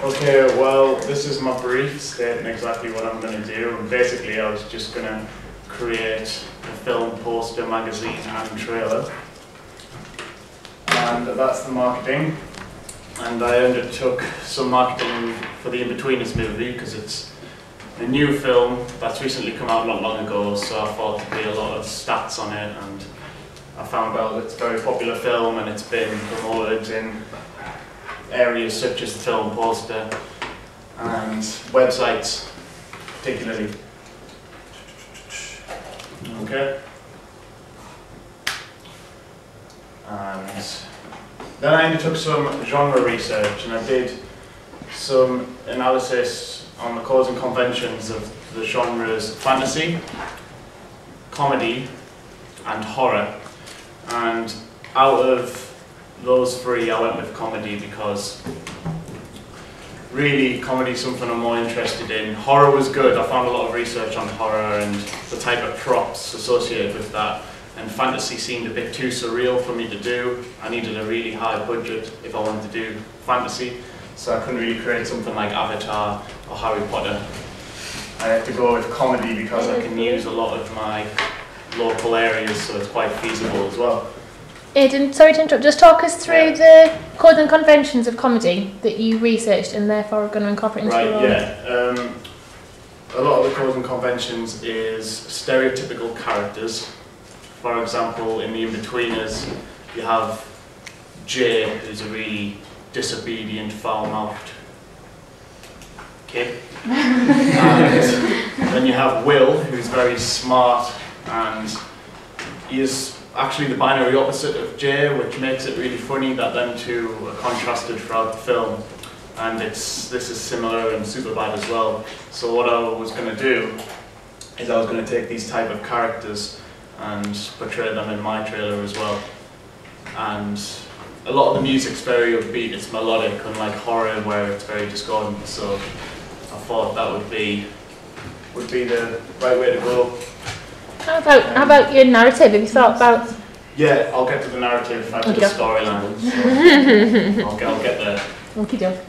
Okay, well, this is my brief stating exactly what I'm going to do. And basically, I was just going to create a film, poster, magazine, and trailer. And that's the marketing. And I undertook some marketing for the In-Betweeners movie because it's a new film that's recently come out not long ago, so I thought there'd be a lot of stats on it, and I found out it's a very popular film and it's been promoted in areas such as the film poster and websites particularly. Okay. And then I undertook some genre research, and I did some analysis on the cores and conventions of the genres fantasy, comedy, and horror. And out of those three, I went with comedy because really comedy is something I'm more interested in. Horror was good. I found a lot of research on horror and the type of props associated with that. And fantasy seemed a bit too surreal for me to do. I needed a really high budget if I wanted to do fantasy, so I couldn't really create something like Avatar or Harry Potter. I had to go with comedy because I can use a lot of my local areas, so it's quite feasible as well. Aidan, sorry to interrupt, just talk us through the codes and conventions of comedy that you researched and therefore are going to incorporate into your role. Yeah. A lot of the codes and conventions is stereotypical characters. For example, in the In-Betweeners, you have Jay, who's a really disobedient, foul-mouthed kid. And then you have Will, who's very smart, and he is actually the binary opposite of Jay, which makes it really funny that them two are contrasted throughout the film. And this is similar in Superbad as well. So what I was going to do is I was going to take these type of characters and portray them in my trailer as well. And a lot of the music's very upbeat, it's melodic, unlike horror where it's very discordant. So I thought that would be the right way to go. How about your narrative? Have you thought about? Yeah, I'll get to the narrative after the storyline. So I'll get there. Okey-doke.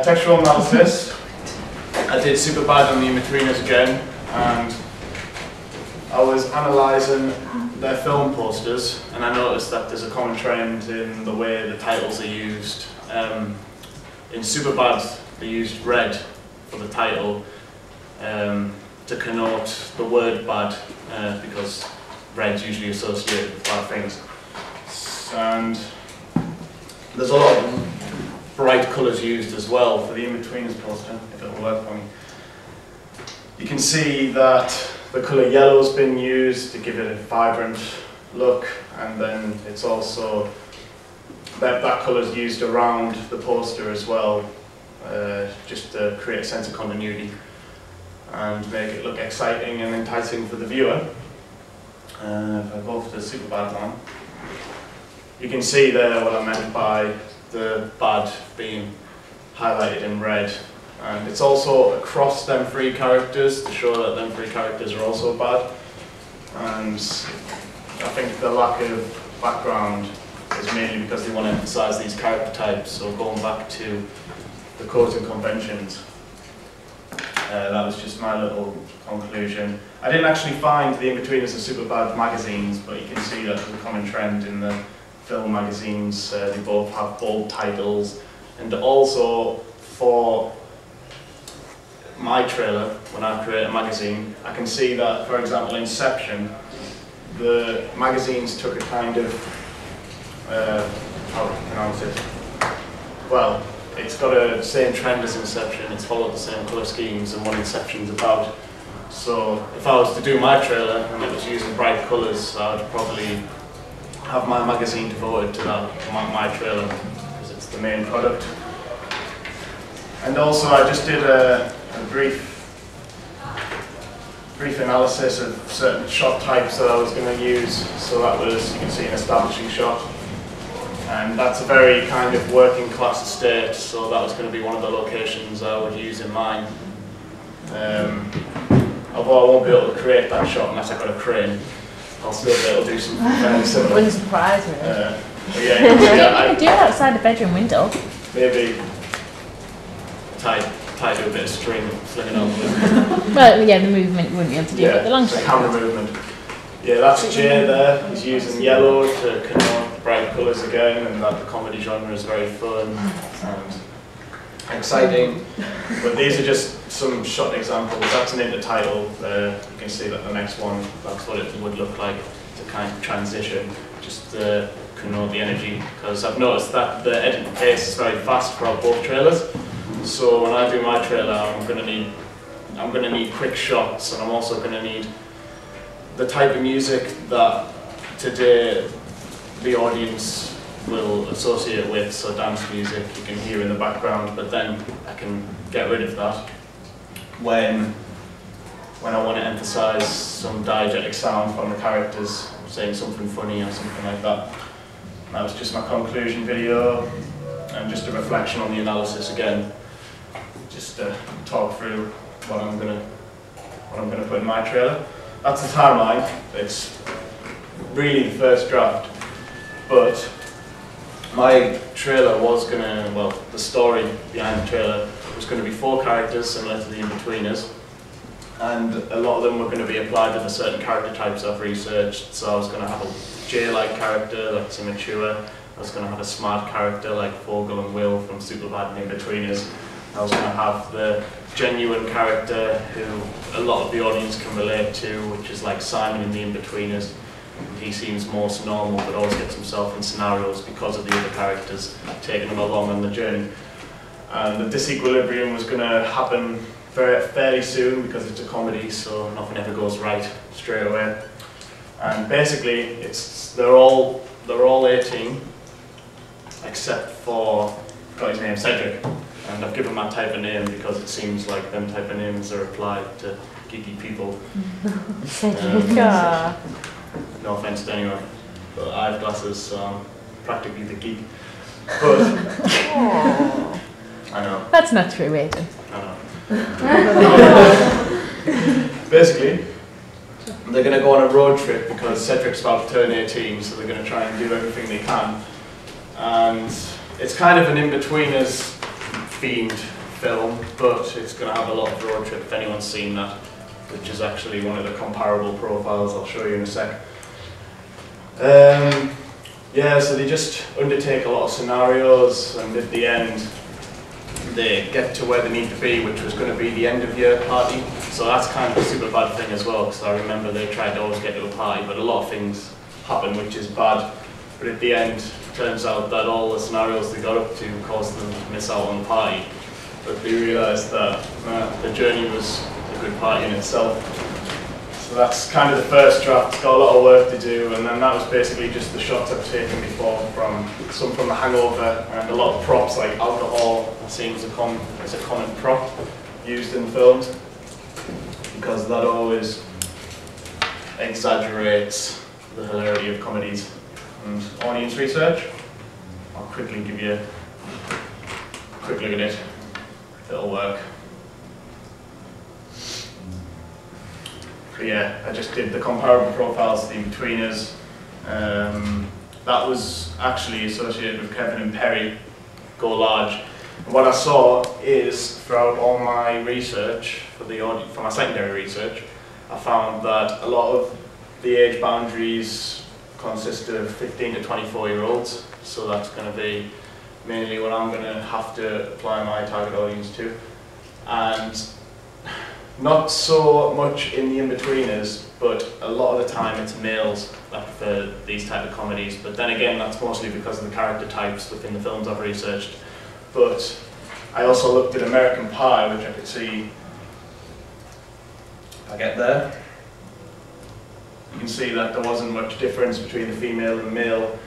Textual analysis. I did Superbad on the In-Betweeners again, and I was analysing their film posters, and I noticed that there's a common trend in the way the titles are used. In Superbad, they used red for the title to connote the word bad, because red's usually associated with bad things. And there's a lot of bright colours used as well for the In-Betweeners poster, if it'll work for me. You can see that the colour yellow's been used to give it a vibrant look, and then it's also that colour's used around the poster as well, just to create a sense of continuity and make it look exciting and enticing for the viewer. If I go for the Superbad one, you can see there what I meant by the bad being highlighted in red. And it's also across them three characters to show that them three characters are also bad. And I think the lack of background is mainly because they want to emphasise these character types. So going back to the codes and conventions, that was just my little conclusion. I didn't actually find the In-Betweeners and Superbad magazines, but you can see that there's a common trend in the film magazines. They both have bold titles, and also for my trailer, when I create a magazine, I can see that, for example, Inception, the magazines took a kind of, how to pronounce it? Well, it's got a same trend as Inception, it's followed the same colour schemes and what Inception's about. So if I was to do my trailer and it was using bright colours, I would probably have my magazine devoted to that, my trailer, because it's the main product. And also I just did a brief analysis of certain shot types that I was going to use. So that was, you can see, an establishing shot. And that's a very kind of working class estate, so that was going to be one of the locations I would use in mine. Although I won't be able to create that shot unless I've got a crane, I'll still be able to do something fairly similar. Wouldn't surprise me. Yeah, you could do it outside the bedroom window. Maybe. tied to a bit of string, flinging on with. Well, yeah, the movement you wouldn't be able to do, but the long the shot. camera movement. Yeah, that's Jay there. He's using yellow to connote bright colours again, and that the comedy genre is very fun and exciting. But these are just some shot examples. That's an intertitle. You can see that the next one, that's what it would look like to kind of transition, just to connote the energy. Because I've noticed that the editing pace is very fast for both trailers. So when I do my trailer, I'm gonna need quick shots, and I'm also gonna need the type of music that today the audience will associate with, so dance music you can hear in the background, but then I can get rid of that when I want to emphasize some diegetic sound from the characters, saying something funny or something like that. And that was just my conclusion video, and just a reflection on the analysis again, just to talk through what I'm gonna put in my trailer. That's the timeline. It's really the first draft, but my trailer was gonna, well, the story behind the trailer was gonna be 4 characters similar to the In-Betweeners, and a lot of them were gonna be applied to the certain character types I've researched. So I was gonna have a Jay-like character that's immature. I was gonna have a smart character like Fogel and Will from Superbad and In-Betweeners. I was gonna have the genuine character who a lot of the audience can relate to, which is like Simon in the In-Betweeners. He seems most normal, but always gets himself in scenarios because of the other characters taking him along on the journey. And the disequilibrium was going to happen fairly soon because it's a comedy, so nothing ever goes right straight away. And basically, they're all 18, except for, I got his name, Cedric. And I've given that type of name because it seems like them type of names are applied to geeky people. No offense to anyone, but I have glasses, so I'm practically the geek. But I know. That's not true, Aidan. I know. Basically, they're going to go on a road trip because Cedric's about to turn 18, so they're going to try and do everything they can. And it's kind of an In-Betweeners themed film, but it's going to have a lot of road trip, if anyone's seen that, which is actually one of the comparable profiles I'll show you in a sec. Yeah, so they just undertake a lot of scenarios, and at the end they get to where they need to be, which was going to be the end of year party. So that's kind of a Superbad thing as well, because I remember they tried to always get to a party, but a lot of things happen which is bad. But at the end, it turns out that all the scenarios they got up to caused them to miss out on the party. But they realised that the journey was a good party in itself. So that's kind of the first draft. It's got a lot of work to do, and then that was basically just the shots I've taken before, some from The Hangover, and a lot of props like alcohol seems a common prop used in films, because that always exaggerates the hilarity of comedies. And audience research, I'll quickly give you a quick look at it. It'll work. But yeah, I just did the comparable profiles of the In-Betweeners. That was actually associated with Kevin and Perry Go Large. And what I saw is, throughout all my research for my secondary research, I found that a lot of the age boundaries consist of 15 to 24-year-olds. So that's going to be mainly what I'm going to have to apply my target audience to. And not so much in the In-Betweeners, but a lot of the time it's males that prefer these type of comedies. But then again, that's mostly because of the character types within the films I've researched. But I also looked at American Pie, which I could see, if I get there, you can see that there wasn't much difference between the female and male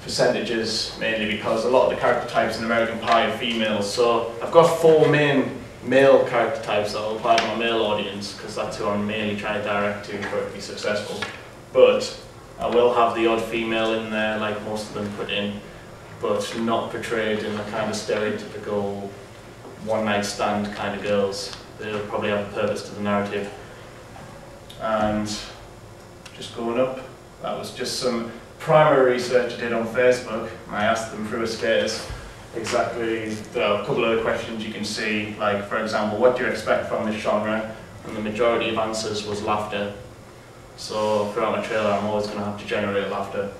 percentages, mainly because a lot of the character types in American Pie are females. So I've got 4 main male character types that will apply to my male audience, because that's who I'm mainly trying to direct to for it to be successful. But I will have the odd female in there, like most of them put in, but not portrayed in the kind of stereotypical one-night stand kind of girls. They'll probably have a purpose to the narrative. And just going up, that was just some primary research I did on Facebook. I asked them through a status exactly. There are a couple of questions you can see, like for example, what do you expect from this genre? And the majority of answers was laughter. So throughout my trailer, I'm always going to have to generate laughter.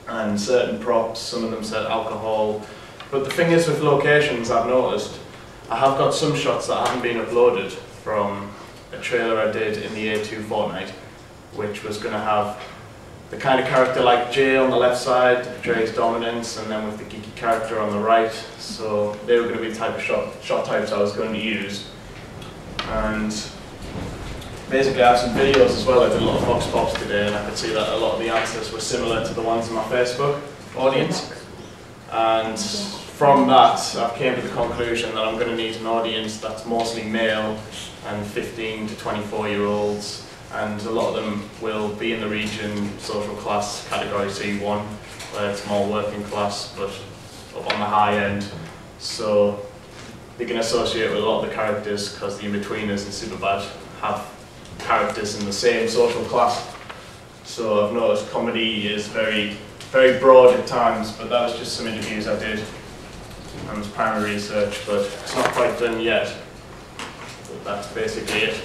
And certain props, some of them said alcohol. But the thing is with locations, I've noticed, I have got some shots that haven't been uploaded from a trailer I did in the A2 fortnight, which was going to have the kind of character like Jay on the left side to portray his dominance, and then with the geeky character on the right. So they were going to be the type of shot types I was going to use. And basically I have some videos as well. I did a lot of Vox Pops today, and I could see that a lot of the answers were similar to the ones in my Facebook audience. And from that, I've came to the conclusion that I'm going to need an audience that's mostly male and 15 to 24-year-olds, and a lot of them will be in the region social class category C1, where it's more working class, but up on the high end. So they can associate with a lot of the characters because the in-betweeners in Superbad have characters in the same social class. So I've noticed comedy is very, very broad at times, but that was just some interviews I did and it was primary research, but it's not quite done yet. But that's basically it.